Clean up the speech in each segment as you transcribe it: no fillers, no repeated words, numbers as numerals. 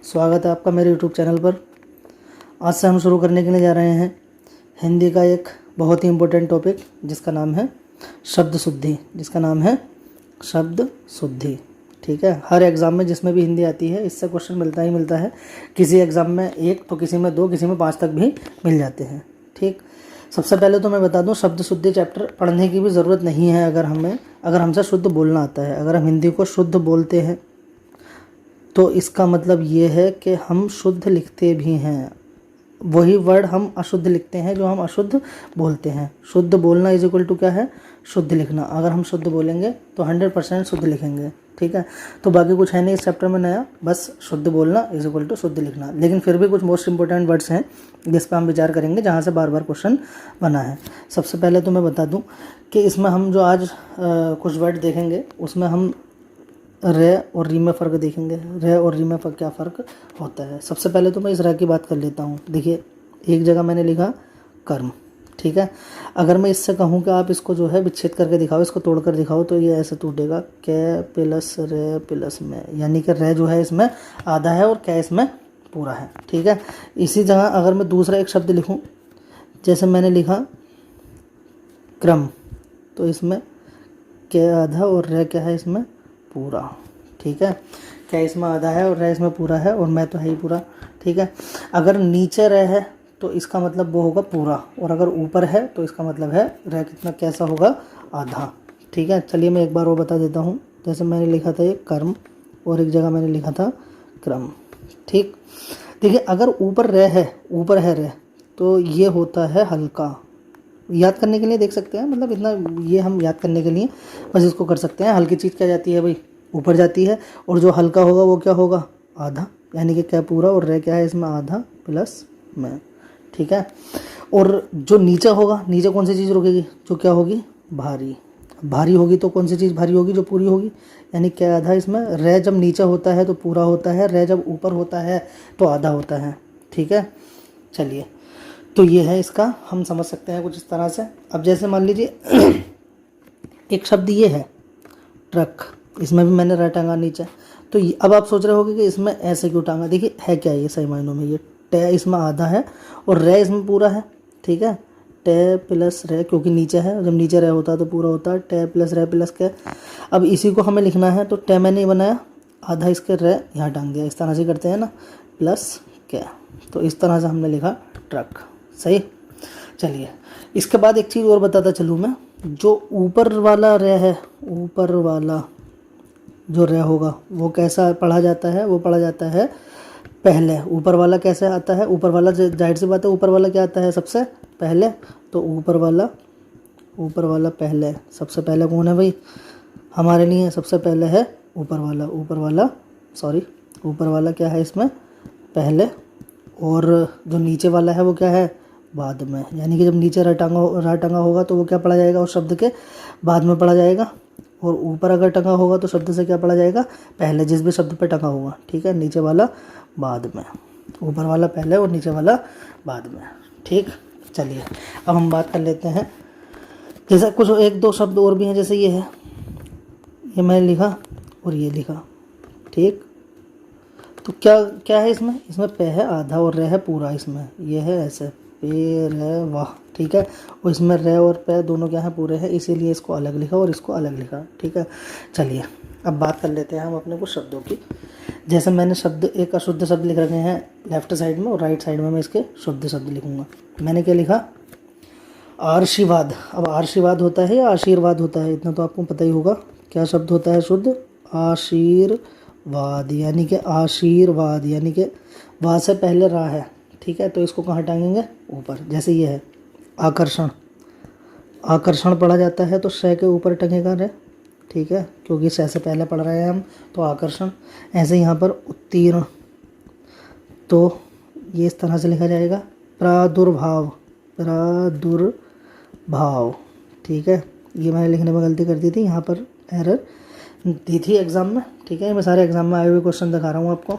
स्वागत है आपका मेरे यूट्यूब चैनल पर। आज से हम शुरू करने के लिए जा रहे हैं हिंदी का एक बहुत ही इम्पोर्टेंट टॉपिक जिसका नाम है शब्द शुद्धि। ठीक है, हर एग्ज़ाम में जिसमें भी हिंदी आती है इससे क्वेश्चन मिलता ही मिलता है। किसी एग्ज़ाम में 1 तो किसी में 2, किसी में 5 तक भी मिल जाते हैं। ठीक, सबसे पहले तो मैं बता दूं, शब्द शुद्धि चैप्टर पढ़ने की भी ज़रूरत नहीं है अगर हमसे शुद्ध बोलना आता है। अगर हम हिंदी को शुद्ध बोलते हैं तो इसका मतलब ये है कि हम शुद्ध लिखते भी हैं। वही वर्ड हम अशुद्ध लिखते हैं जो हम अशुद्ध बोलते हैं। शुद्ध बोलना इज इक्वल टू क्या है? शुद्ध लिखना। अगर हम शुद्ध बोलेंगे तो 100% शुद्ध लिखेंगे। ठीक है, तो बाकी कुछ है नहीं इस चैप्टर में नया, बस शुद्ध बोलना इज इक्वल टू शुद्ध लिखना। लेकिन फिर भी कुछ मोस्ट इंपॉर्टेंट वर्ड्स हैं जिस पर हम विचार करेंगे, जहाँ से बार बार क्वेश्चन बना है। सबसे पहले तो मैं बता दूं कि इसमें हम जो आज कुछ वर्ड देखेंगे उसमें हम रे और री में फ़र्क देखेंगे। रे और री में क्या फ़र्क होता है। सबसे पहले तो मैं इस रे की बात कर लेता हूँ। देखिए, एक जगह मैंने लिखा कर्म। ठीक है, अगर मैं इससे कहूँ कि आप इसको जो है विच्छेद करके दिखाओ, इसको तोड़ कर दिखाओ, तो ये ऐसे टूटेगा, कै प्लस रे प्लस में, यानी कि रे जो है इसमें आधा है और कै इसमें पूरा है। ठीक है, इसी जगह अगर मैं दूसरा एक शब्द लिखूँ, जैसे मैंने लिखा क्रम, तो इसमें कै आधा और रे क्या है इसमें पूरा। ठीक है, क्या इसमें आधा है और रे इसमें पूरा है, और मैं तो है ही पूरा। ठीक है, अगर नीचे रे है तो इसका मतलब वो होगा पूरा, और अगर ऊपर है तो इसका मतलब है रे कितना कैसा होगा? आधा। ठीक है, चलिए मैं एक बार वो बता देता हूँ। जैसे मैंने लिखा था ये कर्म और एक जगह मैंने लिखा था क्रम। ठीक, देखिए, अगर ऊपर है रे तो ये होता है हल्का। याद करने के लिए देख सकते हैं, मतलब इतना ये हम याद करने के लिए बस इसको कर सकते हैं। हल्की चीज़ क्या जाती है भाई? ऊपर जाती है, और जो हल्का होगा वो क्या होगा? आधा, यानी कि क्या पूरा, और रे क्या है इसमें? आधा प्लस में। ठीक है, और जो नीचे होगा, नीचे कौन सी चीज़ रुकेगी? जो क्या होगी? भारी। भारी होगी तो कौन सी चीज़ भारी होगी? जो पूरी होगी, यानी क्या आधा इसमें। रे जब नीचे होता है तो पूरा होता है, रे जब ऊपर होता है तो आधा होता है। ठीक है, चलिए, तो ये है इसका, हम समझ सकते हैं कुछ इस तरह से। अब जैसे मान लीजिए एक शब्द ये है ट्रक, इसमें भी मैंने रे टांगा नीचे, तो अब आप सोच रहे होगे कि इसमें ऐसे क्यों टांगा। देखिए, है क्या ये सही मायनों में? ये टे इसमें आधा है और रे इसमें पूरा है। ठीक है, टे प्लस रे, क्योंकि नीचे है, जब नीचे रे होता है तो पूरा होता है। टे प्लस रे प्लस के, अब इसी को हमें लिखना है तो टे मैंने बनाया, आधा इसके रे यहाँ टांग दिया, इस तरह से करते हैं ना, प्लस के, तो इस तरह से हमने लिखा ट्रक। सही, चलिए, इसके बाद एक चीज़ और बताता चलूँ मैं। जो ऊपर वाला रे है, ऊपर वाला जो रे होगा वो कैसा पढ़ा जाता है? वो पढ़ा जाता है पहले। ऊपर वाला कैसे आता है? ऊपर वाला जाहिर सी बात है, ऊपर वाला क्या आता है सबसे पहले? तो ऊपर वाला पहले। सबसे पहले कौन है भाई? हमारे लिए सबसे पहले है ऊपर वाला क्या है इसमें? पहले। और जो नीचे वाला है वो क्या है? बाद में। यानी कि जब नीचे रा टंगा होगा तो वो क्या पढ़ा जाएगा? उस शब्द के बाद में पढ़ा जाएगा, और ऊपर अगर टंगा होगा तो शब्द से क्या पढ़ा जाएगा? पहले, जिस भी शब्द पे टंगा होगा। ठीक है, नीचे वाला बाद में, ऊपर वाला पहले और नीचे वाला बाद में। ठीक, चलिए अब हम बात कर लेते हैं। जैसे कुछ 1-2 शब्द और भी हैं, जैसे ये है, ये मैंने लिखा और ये लिखा। ठीक, तो क्या है इसमें? इसमें पे है आधा और रे है पूरा। इसमें ये है ऐसे, पे रे वाह। ठीक है, और इसमें रे और पे दोनों क्या है? पूरे हैं, इसीलिए इसको अलग लिखा और इसको अलग लिखा। ठीक है, चलिए अब बात कर लेते हैं हम अपने कुछ शब्दों की। जैसे मैंने एक अशुद्ध शब्द लिख रखे हैं लेफ्ट साइड में, और राइट साइड में मैं इसके शुद्ध शब्द लिखूंगा। मैंने क्या लिखा? आशीर्वाद। अब आशीर्वाद होता है या आशीर्वाद होता है, इतना तो आपको पता ही होगा। क्या शब्द होता है शुद्ध? आशीर्वाद, यानी कि आशीर्वाद, यानी कि वहाँ से पहले रा है। ठीक है, तो इसको कहाँ टांगेंगे? ऊपर। जैसे ये है आकर्षण, आकर्षण पढ़ा जाता है तो श के ऊपर टंगेगा रे। ठीक है, क्योंकि श से पहले पढ़ रहे हैं हम, तो आकर्षण। ऐसे यहाँ पर उत्तीर्ण, तो ये इस तरह से लिखा जाएगा प्रादुर्भाव। ठीक है, ये मैंने लिखने में गलती कर दी थी, यहाँ पर एरर दी थी एग्ज़ाम में। ठीक है, मैं सारे एग्ज़ाम में आए हुए क्वेश्चन दिखा रहा हूँ आपको।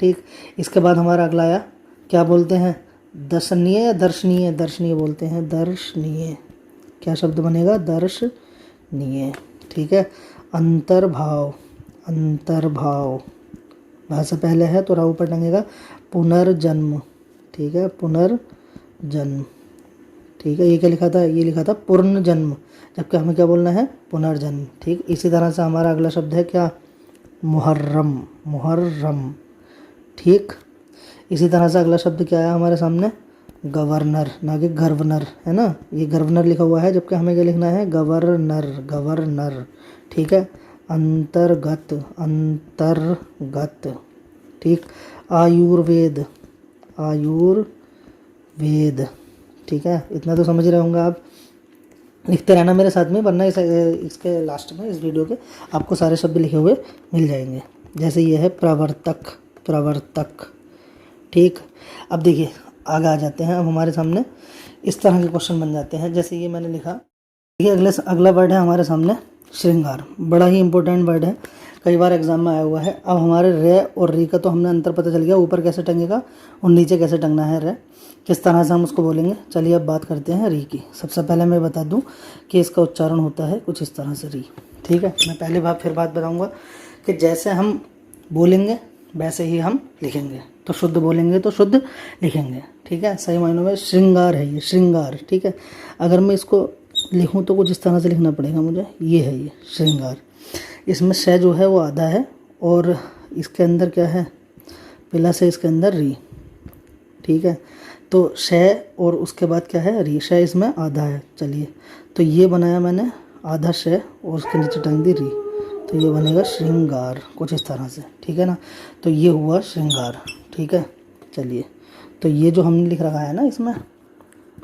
ठीक, इसके बाद हमारा अगला आया, क्या बोलते हैं? दर्शनीय या दर्शनीय? दर्शनीय बोलते हैं, दर्शनीय। क्या शब्द बनेगा? दर्शनीय। ठीक है, अंतर्भाव भा से पहले है तो रा ऊपर टंगेगा, पुनर्जन्म, ठीक है, पुनर्जन्म, ठीक है। ये क्या लिखा था, ये लिखा था पूर्ण जन्म, जबकि हमें क्या बोलना है, पुनर्जन्म, ठीक। इसी तरह से हमारा अगला शब्द है क्या, मुहर्रम, मुहर्रम, ठीक। इसी तरह से अगला शब्द क्या है हमारे सामने, गवर्नर, ना कि गवर्नर, है ना, ये गवर्नर लिखा हुआ है, जबकि हमें क्या लिखना है, गवर्नर, गवर्नर, ठीक है। अंतर्गत, अंतर्गत, ठीक। आयुर्वेद, आयुर्वेद, ठीक है। इतना तो समझ रहे होंगे आप, लिखते रहना मेरे साथ में, वरना इसके लास्ट में, इस वीडियो के आपको सारे शब्द लिखे हुए मिल जाएंगे। जैसे ये है प्रवर्तक, प्रवर्तक, ठीक। अब देखिए आगे आ जाते हैं, अब हमारे सामने इस तरह के क्वेश्चन बन जाते हैं, जैसे ये मैंने लिखा। देखिए अगला वर्ड है हमारे सामने श्रृंगार, बड़ा ही इंपॉर्टेंट वर्ड है, कई बार एग्जाम में आया हुआ है। अब हमारे रे और री का तो हमने अंतर पता चल गया, ऊपर कैसे टंगेगा और नीचे कैसे टंगना है रे, किस तरह से हम उसको बोलेंगे। चलिए अब बात करते हैं री की। सबसे पहले मैं बता दूं कि इसका उच्चारण होता है कुछ इस तरह से, री, ठीक है। मैं पहले फिर बात बताऊंगा कि जैसे हम बोलेंगे वैसे ही हम लिखेंगे, तो शुद्ध बोलेंगे तो शुद्ध लिखेंगे, ठीक है। सही मायनों में श्रृंगार है ये, श्रृंगार, ठीक है। अगर मैं इसको लिखूं तो कुछ इस तरह से लिखना पड़ेगा मुझे, ये है ये श्रृंगार। इसमें श जो है वो आधा है और इसके अंदर क्या है, पहला से इसके अंदर री, ठीक है। तो श और उसके बाद क्या है, री, श इसमें आधा है। चलिए तो ये बनाया मैंने आधा श और उसके नीचे टंग दी री, तो ये बनेगा श्रृंगार, कुछ इस तरह से, ठीक है ना। तो ये हुआ श्रृंगार, ठीक है। चलिए तो ये जो हमने लिख रखा है ना, इसमें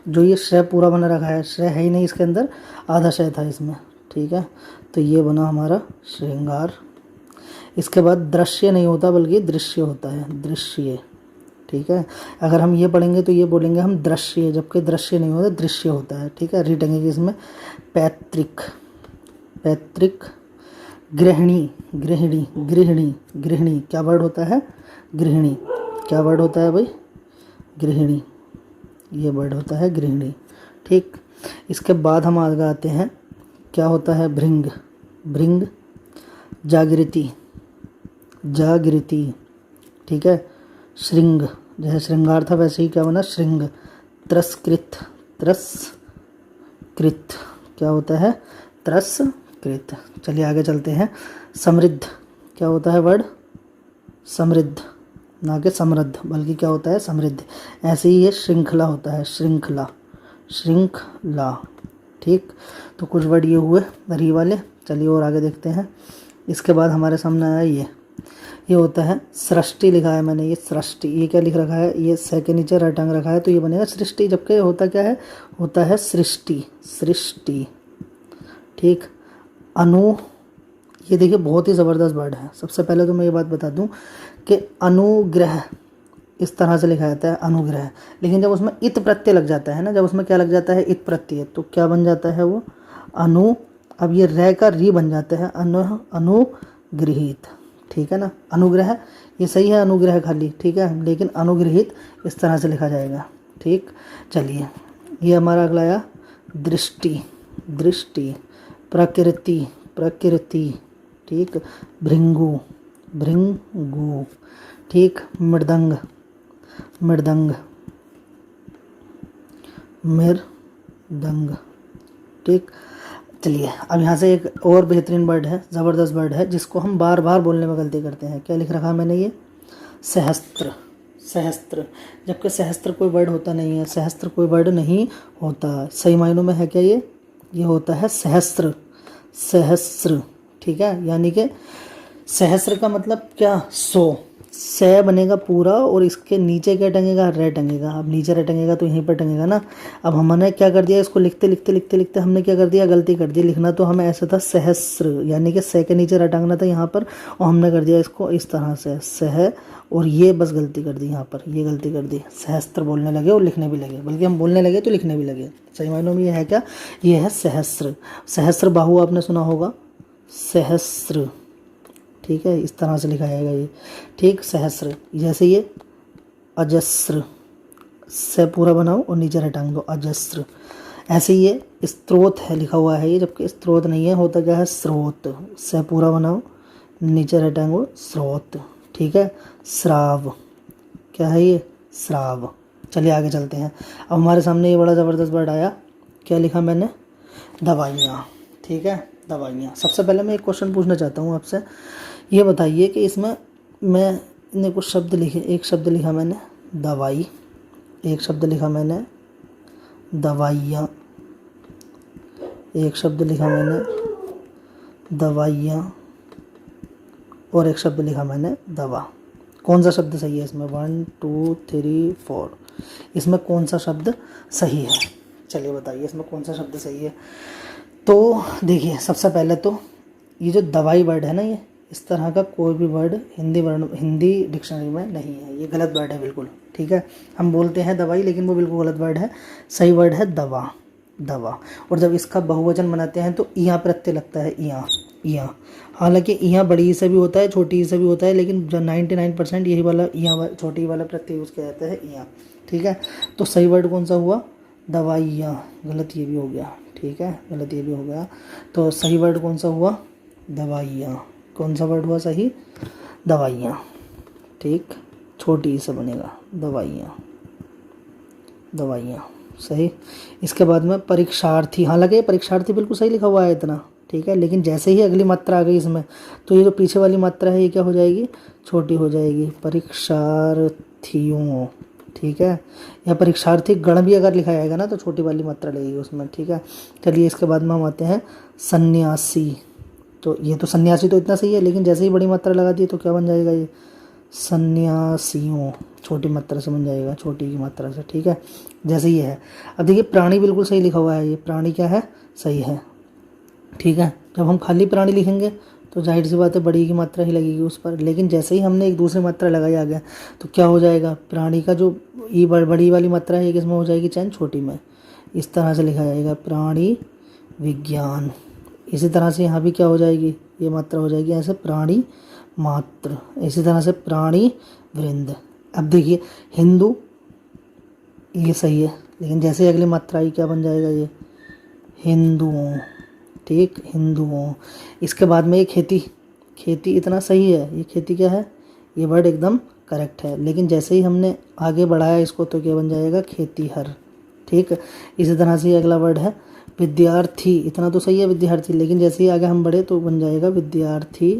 जो ये श्रेय पूरा बना रखा है, श्रेय है ही नहीं इसके अंदर, आधा श्रेय था इसमें, ठीक है। तो ये बना हमारा श्रृंगार। इसके बाद दृश्य नहीं होता बल्कि दृश्य होता है, दृश्य, ठीक है। अगर हम ये पढ़ेंगे तो ये बोलेंगे हम दृश्य, जबकि दृश्य नहीं होता, दृश्य होता है, ठीक है। री टंगेगी इसमें। पैतृक, पैतृक। गृहिणी, गृहिणी, गृहिणी, गृहिणी, क्या वर्ड होता है, गृहिणी, क्या वर्ड होता है भाई, गृहिणी, ये वर्ड होता है गृहिणी, ठीक। इसके बाद हम आगे आते हैं, क्या होता है, भृंग, भृंग। जागृति, जागृति, ठीक है। श्रृंग, जैसे श्रृंगार था वैसे ही क्या बना, श्रृंग। त्रस्कृत, त्रस्कृत, क्या होता है, त्रस्कृत। चलिए आगे चलते हैं। समृद्ध, क्या होता है वर्ड, समृद्ध, ना कि समृद्ध, बल्कि क्या होता है, समृद्ध। ऐसे ही ये श्रृंखला होता है, श्रृंखला, श्रृंखला, ठीक। तो कुछ वर्ड ये हुए री वाले। चलिए और आगे देखते हैं। इसके बाद हमारे सामने आया ये होता है सृष्टि, लिखा है मैंने ये सृष्टि। ये क्या लिख रखा है, ये स के नीचे र टंग रखा है, तो ये बनेगा सृष्टि, जबकि होता क्या है, होता है सृष्टि, सृष्टि, ठीक। अनु, ये देखिए बहुत ही ज़बरदस्त वर्ड है। सबसे पहले तो मैं ये बात बता दूं कि अनुग्रह इस तरह से लिखा जाता है, अनुग्रह, लेकिन जब उसमें इत प्रत्यय लग जाता है ना, जब उसमें क्या लग जाता है, इत प्रत्यय, तो क्या बन जाता है वो, अनु। अब ये रह का री बन जाता है, अनुगृहित, ठीक है ना। अनुग्रह ये सही है, अनुग्रह खाली, ठीक है, लेकिन अनुगृहित इस तरह से लिखा जाएगा, ठीक। चलिए ये हमारा अगला आया दृष्टि, दृष्टि। प्रकृति, प्रकृति, ठीक। भृंगु, भृंगु, ठीक। मृदंग, मृदंग, मृदंग, ठीक। चलिए अब यहाँ से एक और बेहतरीन वर्ड है, ज़बरदस्त वर्ड है, जिसको हम बार बार बोलने में गलती करते हैं। क्या लिख रखा है मैंने ये, सहस्त्र, सहस्त्र, जबकि सहस्त्र कोई वर्ड होता नहीं है, सहस्त्र कोई वर्ड नहीं होता। सही मायनों में है क्या ये होता है सहस्त्र, सहस्त्र, ठीक है। यानी कि सहस्त्र का मतलब क्या, 100, स बनेगा पूरा और इसके नीचे क्या टंगेगा, रे टंगेगा। अब नीचे रे टंगेगा तो यहीं पर टंगेगा ना। अब हमने क्या कर दिया, इसको लिखते लिखते लिखते लिखते हमने क्या कर दिया, गलती कर दी। लिखना तो हमें ऐसा था सहस्त्र, यानी कि स के नीचे रे टांगना था यहाँ पर, और हमने कर दिया इसको इस तरह से सह, और ये बस गलती कर दी यहाँ पर, ये गलती कर दी। सहस्त्र बोलने लगे और लिखने भी लगे, बल्कि हम बोलने लगे तो लिखने भी लगे। सही मायनों में ये है क्या, ये है सहस्त्र। सहस्त्र बाहु आपने सुना होगा, सहस्त्र, ठीक है, इस तरह से लिखा जाएगा ये, ठीक। सहस्त्र, जैसे ये अजस्र, से पूरा बनाओ और नीचे हटांग दो, अजस्र। ऐसे ये स्त्रोत है लिखा हुआ है ये, जबकि स्त्रोत नहीं है, होता क्या है, स्रोत। से पूरा बनाओ, नीचे हटांगो, स्रोत, ठीक है। स्राव, क्या है ये? स्राव। चलिए आगे चलते हैं। अब हमारे सामने ये बड़ा ज़बरदस्त वर्ड आया, क्या लिखा मैंने? दवाइयाँ। ठीक है, दवाइयाँ। सबसे पहले मैं एक क्वेश्चन पूछना चाहता हूँ आपसे, ये बताइए कि इसमें मैंने कुछ शब्द लिखे, एक शब्द लिखा मैंने दवाई, एक शब्द लिखा मैंने दवाइयाँ, एक शब्द लिखा मैंने दवाइयाँ, और एक शब्द लिखा मैंने दवा। कौन सा शब्द सही है इसमें? 1 2 3 4, इसमें कौन सा शब्द सही है? चलिए बताइए इसमें कौन सा शब्द सही है। तो देखिए, सबसे पहले तो ये जो दवाई वर्ड है ना, ये इस तरह का कोई भी वर्ड हिंदी डिक्शनरी में नहीं है, ये गलत वर्ड है बिल्कुल। ठीक है, हम बोलते हैं दवाई लेकिन वो बिल्कुल गलत वर्ड है। सही वर्ड है दवा, दवा। और जब इसका बहुवचन बनाते हैं तो इयाँ प्रत्यय लगता है, इयाँ, इयाँ। हालांकि इयाँ बड़ी से भी होता है, छोटी से भी होता है, लेकिन जो 99% यही वाला इयाँ छोटी वाला प्रत्यय यूज़ किया जाता है, इयाँ। ठीक है, तो सही वर्ड कौन सा हुआ? दवाइयाँ। गलत ये भी हो गया, ठीक है, गलत ये भी हो गया। तो सही वर्ड कौन सा हुआ? दवाइयाँ। कौन सा वर्ड हुआ सही? दवाइयाँ। ठीक, छोटी से बनेगा, दवाइयाँ, दवाइयाँ। सही। इसके बाद में परीक्षार्थी, हालांकि परीक्षार्थी बिल्कुल सही लिखा हुआ है इतना, ठीक है, लेकिन जैसे ही अगली मात्रा आ गई इसमें, तो ये जो पीछे वाली मात्रा है ये क्या हो जाएगी? छोटी हो जाएगी, परीक्षार्थियों। ठीक है, या परीक्षार्थी गण भी अगर लिखा जाएगा ना तो छोटी वाली मात्रा लगेगी उसमें। ठीक है, चलिए इसके बाद में हम आते हैं सन्यासी। तो ये तो सन्यासी तो इतना सही है, लेकिन जैसे ही बड़ी मात्रा लगा दी तो क्या बन जाएगा? ये सन्यासियों, छोटी मात्रा से बन जाएगा, छोटी की मात्रा से। ठीक है, जैसे ये है। अब देखिए प्राणी बिल्कुल सही लिखा हुआ है, ये प्राणी क्या है? सही है। ठीक है, जब हम खाली प्राणी लिखेंगे तो जाहिर सी बात है बड़ी की मात्रा ही लगेगी उस पर, लेकिन जैसे ही हमने एक दूसरी मात्रा लगाई आ गया तो क्या हो जाएगा? प्राणी का जो ये बड़ी वाली मात्रा है किसमें हो जाएगी? चयन छोटी में। इस तरह से लिखा जाएगा, प्राणी विज्ञान। इसी तरह से यहाँ भी क्या हो जाएगी? ये मात्रा हो जाएगी ऐसे, प्राणी मात्र। इसी तरह से प्राणी वृंद। अब देखिए हिंदू, ये सही है, लेकिन जैसे ही अगली मात्रा आई क्या बन जाएगा? ये हिंदुओं। ठीक, हिंदुओं। इसके बाद में ये खेती, खेती इतना सही है, ये खेती क्या है? ये वर्ड एकदम करेक्ट है, लेकिन जैसे ही हमने आगे बढ़ाया इसको तो क्या बन जाएगा? खेतीहर। ठीक, इसी तरह से अगला वर्ड है विद्यार्थी, इतना तो सही है विद्यार्थी, लेकिन जैसे ही आगे हम बढ़े तो बन जाएगा विद्यार्थी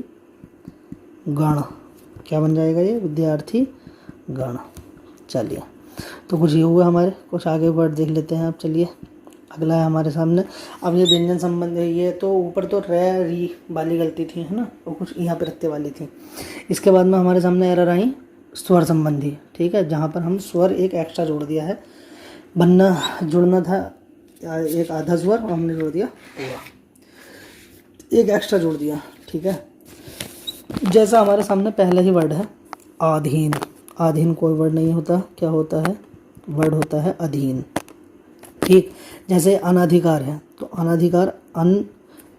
गण। क्या बन जाएगा? ये विद्यार्थी गण। चलिए, तो कुछ ये हुआ हमारे, कुछ आगे वर्ड देख लेते हैं। अब चलिए अगला है हमारे सामने। अब ये व्यंजन संबंध है, ये तो ऊपर तो रे री वाली गलती थी, है ना, और कुछ यहाँ प्रत्यय वाली थी। इसके बाद में हमारे सामने एरर आई स्वर संबंधी। ठीक है, जहाँ पर हम स्वर एक एक्स्ट्रा जोड़ दिया है, बनना जुड़ना था एक आधा स्वर और हमने जोड़ दिया पूरा, एक एक्स्ट्रा जोड़ दिया। ठीक है, जैसा हमारे सामने पहला ही वर्ड है आधीन। आधीन कोई वर्ड नहीं होता, क्या होता है? वर्ड होता है अधीन। ठीक, जैसे अनाधिकार है तो अनाधिकार अन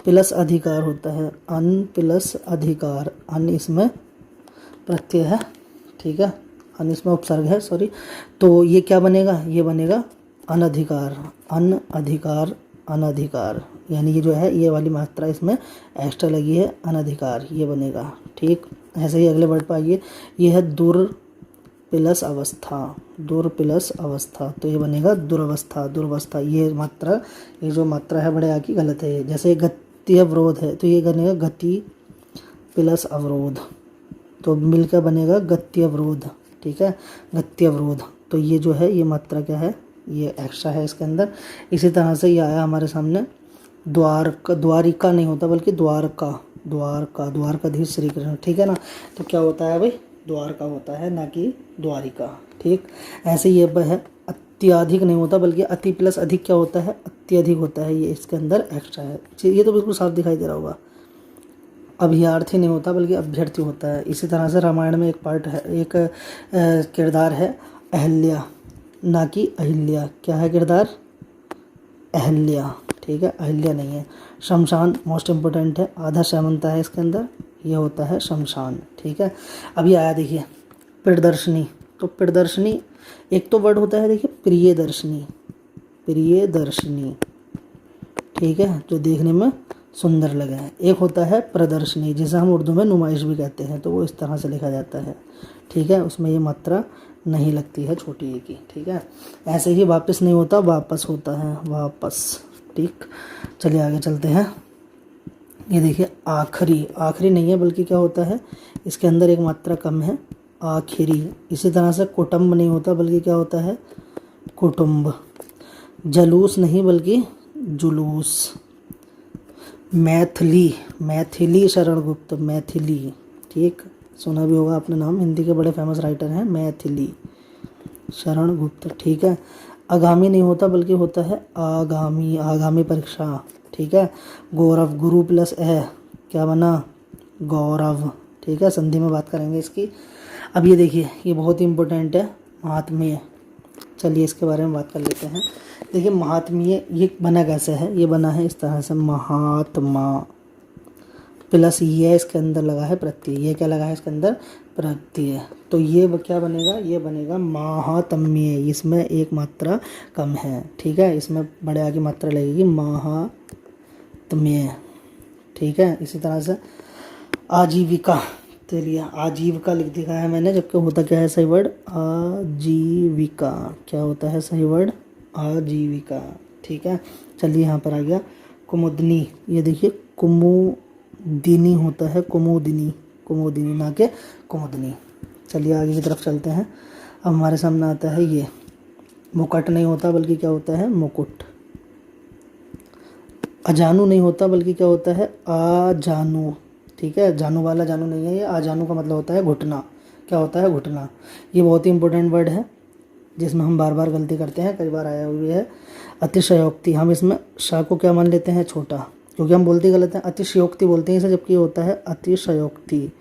प्लस अधिकार होता है, अन प्लस अधिकार। अन इसमें प्रत्यय है, ठीक है, अन इसमें उपसर्ग है, सॉरी। तो ये क्या बनेगा? ये बनेगा अनधिकार, अन अधिकार, अनधिकार। यानी ये जो है ये वाली मात्रा इसमें एक्स्ट्रा लगी है, अनधिकार, ये बनेगा। ठीक, ऐसे ही अगले वर्ड पर आइए, ये है दुर प्लस अवस्था, दुर प्लस अवस्था, तो ये बनेगा दुरवस्था, दुरवस्था। ये मात्रा, ये जो मात्रा है बड़े आकी गलत है। जैसे गति अवरोध है तो ये बनेगा गति प्लस अवरोध, तो मिलकर बनेगा गति अवरोध। ठीक है, गति अवरोध। तो ये जो है ये मात्रा क्या है? ये एक्स्ट्रा है इसके अंदर। इसी तरह से ये आया हमारे सामने द्वारका, द्वारिका नहीं होता बल्कि द्वारका, द्वारका, द्वारकाधीश श्री कृष्ण। ठीक है ना, तो क्या होता है भाई? द्वारका होता है, ना कि द्वारिका। ठीक, ऐसे ये है अत्यधिक नहीं होता बल्कि अति प्लस अधिक क्या होता है? अत्यधिक होता है, ये इसके अंदर एक्स्ट्रा है। ये तो बिल्कुल साफ दिखाई दे रहा होगा। अभ्यर्थी नहीं होता बल्कि अभ्यर्थी होता है। इसी तरह से रामायण में एक पार्ट है, एक किरदार है अहल्या, ना कि अहिल्या। क्या है किरदार? अहल्या। ठीक है, अहिल्या नहीं है। शमशान मोस्ट इम्पोर्टेंट है, आधा श्यामंता है इसके अंदर, ये होता है शमशान। ठीक है, अभी आया देखिए प्रियदर्शनी। तो प्रियदर्शनी एक तो वर्ड होता है देखिए प्रियदर्शनी, प्रियदर्शनी। ठीक है, जो देखने में सुंदर लगे। एक होता है प्रदर्शनी, जिसे हम उर्दू में नुमाइश भी कहते हैं, तो वो इस तरह से लिखा जाता है, ठीक है। उसमें ये मात्रा नहीं लगती है छोटी ए की, ठीक है। ऐसे ही वापस नहीं होता, वापस होता है, वापस, ठीक। चलिए आगे चलते हैं। ये देखिए आखिरी, आखिरी नहीं है बल्कि क्या होता है, इसके अंदर एक मात्रा कम है, आखिरी। इसी तरह से कुटुंब नहीं होता बल्कि क्या होता है, कुटुंब। जलूस नहीं बल्कि जुलूस। मैथिली, मैथिली शरण गुप्त, मैथिली, ठीक। सुना भी होगा आपने नाम, हिंदी के बड़े फेमस राइटर हैं मैथिली शरण गुप्त, ठीक है। आगामी नहीं होता बल्कि होता है आगामी, आगामी परीक्षा, ठीक है। गौरव, गुरु प्लस ए क्या बना, गौरव, ठीक है। संधि में बात करेंगे इसकी। अब ये देखिए, ये बहुत ही इम्पोर्टेंट है, महात्म्य। चलिए इसके बारे में बात कर लेते हैं। देखिए महात्म्य ये बना कैसे है, ये बना है इस तरह से, महात्मा प्लस ये इसके अंदर लगा है प्रत्यय, ये क्या लगा है इसके अंदर, प्रत्यय। तो ये क्या बनेगा, ये बनेगा महात्म्य। इसमें एक मात्रा कम है, ठीक है। इसमें बड़े आगे मात्रा लगेगी, महात्म्य, ठीक है। इसी तरह से आजीविका, चलिए आजीविका लिख दिखाया है मैंने, जबकि होता क्या है सही वर्ड, आजीविका। क्या होता है सही वर्ड, आजीविका, ठीक है। चलिए यहाँ पर आ गया कुमुदनी। ये देखिए कुमुदिनी होता है, कुमुदिनी, कुमुदिनी ना के कुमुदनी। चलिए आगे की तरफ चलते हैं। अब हमारे सामने आता है ये मुकुट नहीं होता बल्कि क्या होता है, मुकुट। अजानू नहीं होता बल्कि क्या होता है, आजानू, ठीक है। जानू वाला जानू नहीं है ये, आजानू का मतलब होता है घुटना। क्या होता है, घुटना। ये बहुत ही इंपॉर्टेंट वर्ड है जिसमें हम बार बार गलती करते हैं, कई बार आया हुआ है। अतिशयोक्ति, हम इसमें श को क्या मान लेते हैं, छोटा, क्योंकि हम बोलते गलत हैं, अतिशयोक्ति बोलते हैं इसे, जबकि ये होता है अतिशयोक्ति,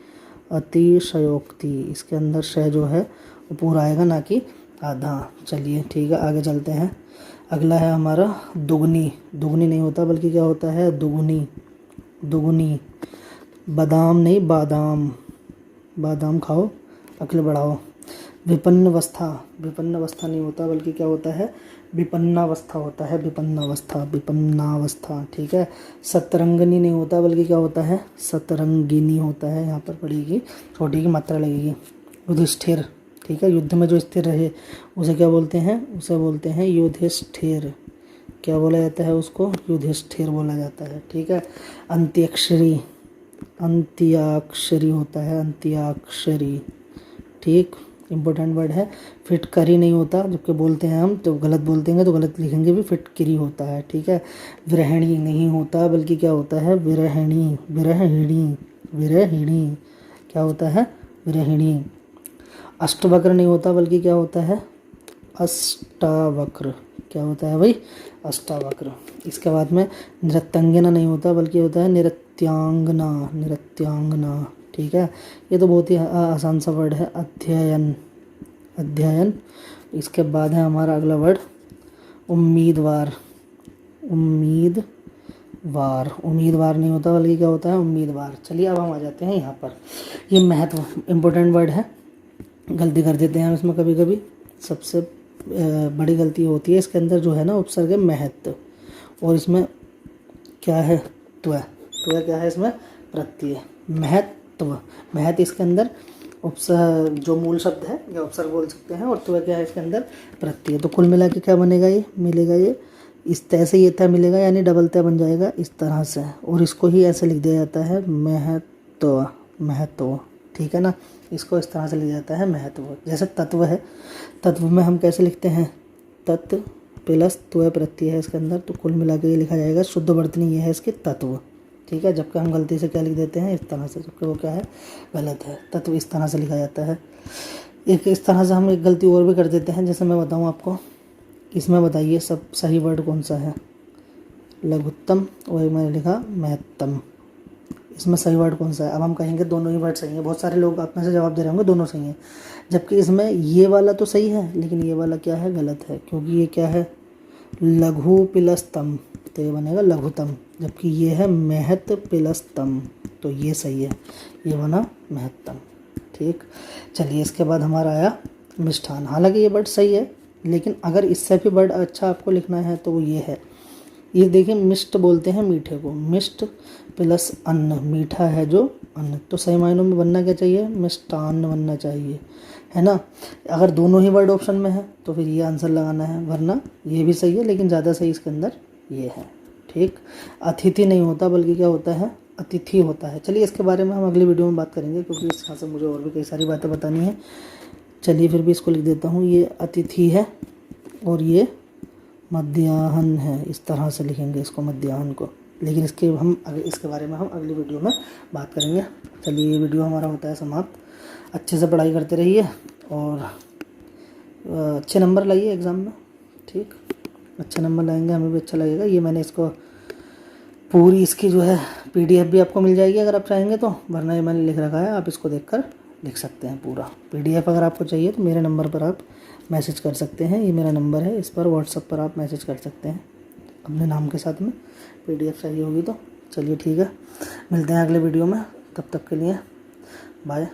अतिशयोक्ति। इसके अंदर श जो है वो पूरा आएगा ना कि आधा। चलिए ठीक है आगे चलते हैं। अगला है हमारा दुगनी। दुगनी नहीं होता बल्कि क्या होता है, दुगनी, दुगनी। बादाम नहीं बादाम, बादाम खाओ अकल बढ़ाओ। विपन्नावस्था, विपन्नावस्था नहीं होता बल्कि क्या होता है, विपन्नावस्था होता है, विपन्नावस्था, विपन्नावस्था, ठीक है। सतरंगिनी नहीं होता बल्कि क्या होता है, सतरंगिनी होता है। यहाँ पर पड़ेगी छोटी की मात्रा लगेगी। युधिष्ठिर, ठीक है। युद्ध में जो स्थिर रहे उसे क्या बोलते हैं, उसे बोलते हैं युधिष्ठिर। क्या बोला जाता है उसको, युधिष्ठिर बोला जाता है, ठीक है। अंत्याक्षरी, अंत्याक्षरी होता है, अंत्याक्षरी, ठीक, इम्पोर्टेंट वर्ड है। फिटकरी नहीं होता, जबकि बोलते हैं हम तो गलत बोलते हैं तो गलत लिखेंगे भी, फिटकरी होता है, ठीक है। विरहिणी नहीं होता बल्कि क्या होता है, विरहिणी, विरहिणी, विरहिणी, क्या होता है, विरहिणी। अष्टवक्र नहीं होता बल्कि क्या होता है, अष्टावक्र। क्या होता है भाई, अष्टावक्र। इसके बाद में नृत्यांगना नहीं होता बल्कि होता है नृत्यांगना, नृत्यांगना, ठीक है। ये तो बहुत ही आसान सा वर्ड है, अध्ययन, अध्ययन। इसके बाद है हमारा अगला वर्ड उम्मीदवार, उम्मीदवार। उम्मीदवार नहीं होता बल्कि क्या होता है, उम्मीदवार। चलिए अब हम आ जाते हैं यहाँ पर। ये महत्व इम्पोर्टेंट वर्ड है, गलती कर देते हैं हम इसमें कभी कभी। सबसे बड़ी गलती होती है इसके अंदर जो है ना, उपसर्ग महत्व, और इसमें क्या है, त्व। त्व क्या है इसमें, प्रत्यय। महत्व, महत्व इसके अंदर उपसर्ग जो मूल शब्द है या उपसर्ग बोल सकते हैं, और त्व क्या है इसके अंदर, प्रत्यय। तो कुल मिला के क्या बनेगा, ये मिलेगा, ये इस तरह से ये था मिलेगा, यानी डबल तय बन जाएगा इस तरह से, और इसको ही ऐसे लिख दिया जाता है महत्व, महत्व, ठीक है ना। इसको इस तरह से लिखा जाता है महत्व। जैसे तत्व है, तत्व में हम कैसे लिखते हैं, तत्व प्लस त्व प्रत्यय है इसके अंदर, तो कुल मिला के ये लिखा जाएगा, शुद्ध वर्तनी ये है इसके तत्व, ठीक है। जबकि हम गलती से क्या लिख देते हैं, इस तरह से, जबकि वो क्या है, गलत है। तत्व इस तरह से लिखा जाता है। एक इस तरह से हम एक गलती और भी कर देते हैं, जैसे मैं बताऊँ आपको, इसमें बताइए सब सही वर्ड कौन सा है, लघुत्तम, वही मैंने लिखा महत्तम। इसमें सही वर्ड कौन सा है, अब हम कहेंगे दोनों ही वर्ड सही हैं। बहुत सारे लोग आप में से जवाब दे रहे होंगे दोनों सही हैं, जबकि इसमें ये वाला तो सही है लेकिन ये वाला क्या है, गलत है, क्योंकि ये क्या है, लघु प्लस तम, तो ये बनेगा लघुतम, जबकि ये है महत प्लस तम, तो ये सही है, ये बना महत्तम, ठीक। चलिए इसके बाद हमारा आया मिष्ठान। हालांकि ये वर्ड सही है, लेकिन अगर इससे भी वर्ड अच्छा आपको लिखना है तो वो ये है ये देखिए मिष्ट बोलते हैं मीठे को, मिष्ट प्लस अन्न, मीठा है जो अन्न, तो सही मायनों में बनना क्या चाहिए, मिष्टान्न बनना चाहिए, है ना। अगर दोनों ही वर्ड ऑप्शन में है तो फिर ये आंसर लगाना है, वरना ये भी सही है लेकिन ज़्यादा सही इसके अंदर ये है। ठीक, अतिथि नहीं होता बल्कि क्या होता है, अतिथि होता है। चलिए इसके बारे में हम अगली वीडियो में बात करेंगे, क्योंकि इस यहाँ से मुझे और भी कई सारी बातें बतानी है। चलिए फिर भी इसको लिख देता हूँ, ये अतिथि है और ये मध्याह्न है, इस तरह से लिखेंगे इसको, मध्याह्न को। लेकिन इसके बारे में हम अगली वीडियो में बात करेंगे। चलिए ये वीडियो हमारा होता है समाप्त। अच्छे से पढ़ाई करते रहिए और अच्छे नंबर लाइए एग्ज़ाम में। ठीक, अच्छे नंबर लाएंगे, हमें भी अच्छा लगेगा। ये मैंने इसको पूरी इसकी जो है PDF भी आपको मिल जाएगी अगर आप चाहेंगे तो, वरना ये मैंने लिख रखा है, आप इसको देखकर लिख सकते हैं पूरा। PDF अगर आपको चाहिए तो मेरे नंबर पर आप मैसेज कर सकते हैं, ये मेरा नंबर है, इस पर व्हाट्सएप पर आप मैसेज कर सकते हैं अपने नाम के साथ में, PDF चाहिए होगी तो। चलिए ठीक है, मिलते हैं अगले वीडियो में, तब तक के लिए बाय।